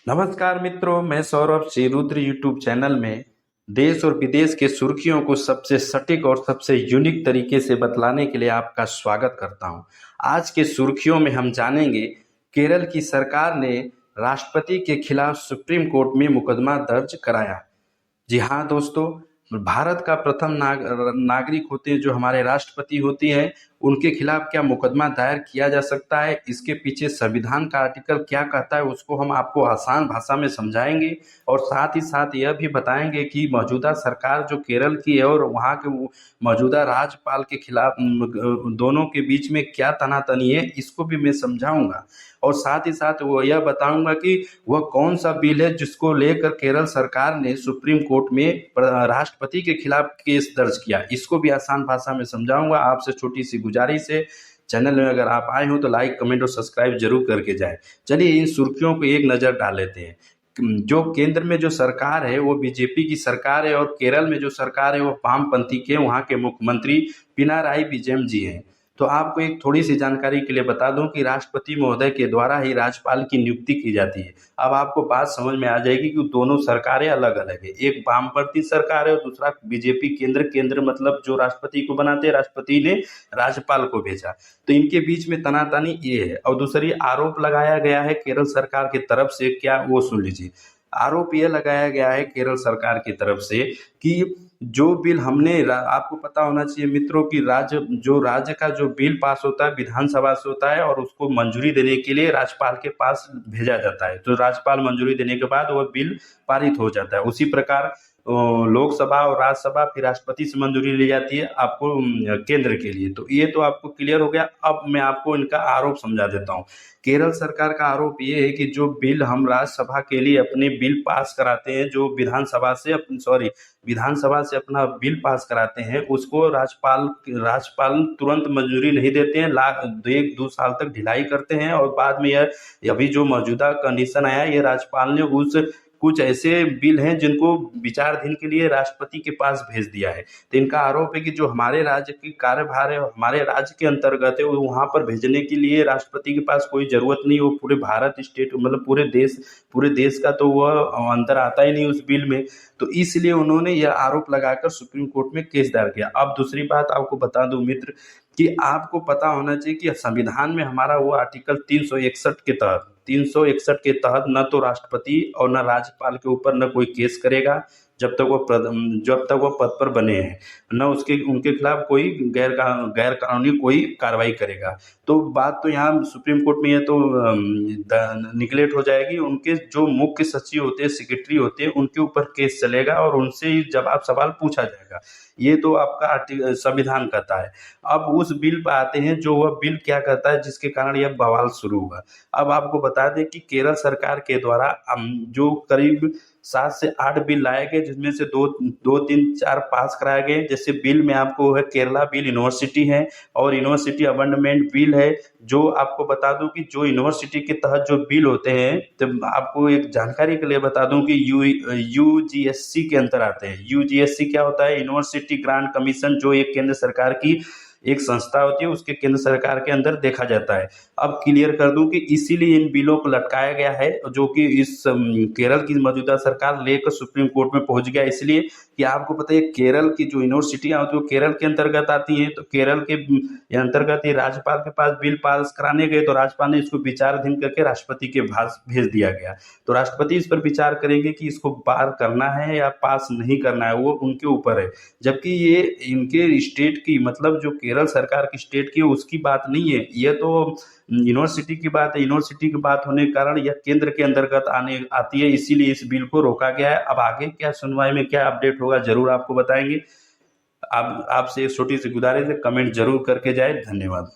नमस्कार मित्रों, मैं सौरभ श्री रुद्र यूट्यूब चैनल में देश और विदेश के सुर्खियों को सबसे सटीक और सबसे यूनिक तरीके से बतलाने के लिए आपका स्वागत करता हूं। आज के सुर्खियों में हम जानेंगे केरल की सरकार ने राष्ट्रपति के खिलाफ सुप्रीम कोर्ट में मुकदमा दर्ज कराया। जी हाँ दोस्तों, भारत का प्रथम नागरिक होते हैं जो हमारे राष्ट्रपति होती हैं, उनके खिलाफ क्या मुकदमा दायर किया जा सकता है, इसके पीछे संविधान का आर्टिकल क्या कहता है, उसको हम आपको आसान भाषा में समझाएंगे और साथ ही साथ यह भी बताएंगे कि मौजूदा सरकार जो केरल की है और वहाँ के मौजूदा राज्यपाल के खिलाफ दोनों के बीच में क्या तनातनी है, इसको भी मैं समझाऊंगा। और साथ ही साथ वो यह बताऊंगा कि वह कौन सा बिल है जिसको लेकर केरल सरकार ने सुप्रीम कोर्ट में राष्ट्रपति के खिलाफ केस दर्ज किया, इसको भी आसान भाषा में समझाऊंगा। आपसे छोटी सी गुजारिश है, चैनल में अगर आप आए हो तो लाइक कमेंट और सब्सक्राइब जरूर करके जाएं। चलिए इन सुर्खियों को एक नज़र डाल लेते हैं। जो केंद्र में जो सरकार है वो बीजेपी की सरकार है और केरल में जो सरकार है वो वामपंथी के वहाँ के मुख्यमंत्री पिनाराई विजयन जी हैं। तो आपको एक थोड़ी सी जानकारी के लिए बता दूं कि राष्ट्रपति महोदय के द्वारा ही राज्यपाल की नियुक्ति की जाती है। अब आपको बात समझ में आ जाएगी कि दोनों सरकारें अलग अलग है, एक वामपंथी सरकार है और दूसरा बीजेपी केंद्र मतलब जो राष्ट्रपति को बनाते हैं, राष्ट्रपति ने राज्यपाल को भेजा। तो इनके बीच में तनातनी ये है। और दूसरी आरोप लगाया गया है केरल सरकार की तरफ से, क्या वो सुन लीजिए। आरोप यह लगाया गया है केरल सरकार की तरफ से कि जो बिल आपको पता होना चाहिए मित्रों कि राज्य का जो बिल पास होता है विधानसभा से होता है और उसको मंजूरी देने के लिए राज्यपाल के पास भेजा जाता है। तो राज्यपाल मंजूरी देने के बाद वह बिल पारित हो जाता है। उसी प्रकार लोकसभा और राज्यसभा फिर राष्ट्रपति से मंजूरी ली जाती है आपको केंद्र के लिए। तो ये तो आपको क्लियर हो गया। अब मैं आपको इनका आरोप समझा देता हूँ। केरल सरकार का आरोप ये है कि जो बिल हम राज्यसभा के लिए अपने बिल पास कराते हैं, जो विधानसभा से अपना बिल पास कराते हैं, उसको राज्यपाल तुरंत मंजूरी नहीं देते हैं, 1-2 साल तक ढिलाई करते हैं और बाद में यह अभी जो मौजूदा कंडीशन आया, ये राज्यपाल ने कुछ ऐसे बिल हैं जिनको विचाराधीन के लिए राष्ट्रपति के पास भेज दिया है। तो इनका आरोप है कि जो हमारे राज्य की कार्यभार है हमारे राज्य के अंतर्गत है, वो वहाँ पर भेजने के लिए राष्ट्रपति के पास कोई जरूरत नहीं। वो पूरे भारत स्टेट मतलब पूरे देश का तो वह अंतर आता ही नहीं उस बिल में। तो इसलिए उन्होंने यह आरोप लगाकर सुप्रीम कोर्ट में केस दायर किया। अब दूसरी बात आपको बता दूं मित्र कि आपको पता होना चाहिए कि संविधान में हमारा वो आर्टिकल 361 के तहत न तो राष्ट्रपति और न राज्यपाल के ऊपर न कोई केस करेगा जब तक वो पद पर बने हैं, न उनके खिलाफ कोई गैर कानूनी कोई कार्रवाई करेगा। तो बात तो यहाँ सुप्रीम कोर्ट में ये तो निगलेक्ट हो जाएगी। उनके जो मुख्य सचिव होते हैं, सेक्रेटरी होते हैं, उनके ऊपर केस चलेगा और उनसे ही जवाब सवाल पूछा जाएगा। ये तो आपका संविधान कहता है। अब उस बिल पर आते हैं, जो वह बिल क्या कहता है जिसके कारण यह बवाल शुरू हुआ। अब आपको बता दें कि केरल सरकार के द्वारा जो करीब 7 से 8 बिल लाए गए, जिसमें से 2, 3, 4 पास कराए गए। जैसे बिल में आपको है केरला बिल यूनिवर्सिटी है और यूनिवर्सिटी अमेंडमेंट बिल है। जो आपको बता दूं कि जो यूनिवर्सिटी के तहत जो बिल होते हैं, तो आपको एक जानकारी के लिए बता दूं कि यूजीएससी के अंतर आते हैं। यूजीएससी क्या होता है? यूनिवर्सिटी ग्रांट कमीशन, जो एक केंद्र सरकार की एक संस्था होती है, उसके केंद्र सरकार के अंदर देखा जाता है। अब क्लियर कर दूं कि इसीलिए इन बिलों को लटकाया गया है, जो कि इस केरल की मौजूदा सरकार लेकर सुप्रीम कोर्ट में पहुंच गया। इसलिए कि आपको पता है केरल की जो यूनिवर्सिटियां होती है वो केरल के अंतर्गत आती हैं। तो केरल के अंतर्गत ये राज्यपाल के पास बिल पास कराने गए तो राज्यपाल ने इसको विचाराधीन करके राष्ट्रपति के पास भेज दिया गया। तो राष्ट्रपति इस पर विचार करेंगे कि इसको पार करना है या पास नहीं करना है, वो उनके ऊपर है। जबकि ये इनके स्टेट की मतलब जो केरल सरकार की स्टेट की उसकी बात नहीं है, यह तो यूनिवर्सिटी की बात है। यूनिवर्सिटी की बात होने के कारण यह केंद्र के अंतर्गत आती है, इसीलिए इस बिल को रोका गया है। अब आगे क्या सुनवाई में क्या अपडेट होगा जरूर आपको बताएंगे। आपसे एक छोटी सी गुजारिश है, कमेंट जरूर करके जाए। धन्यवाद।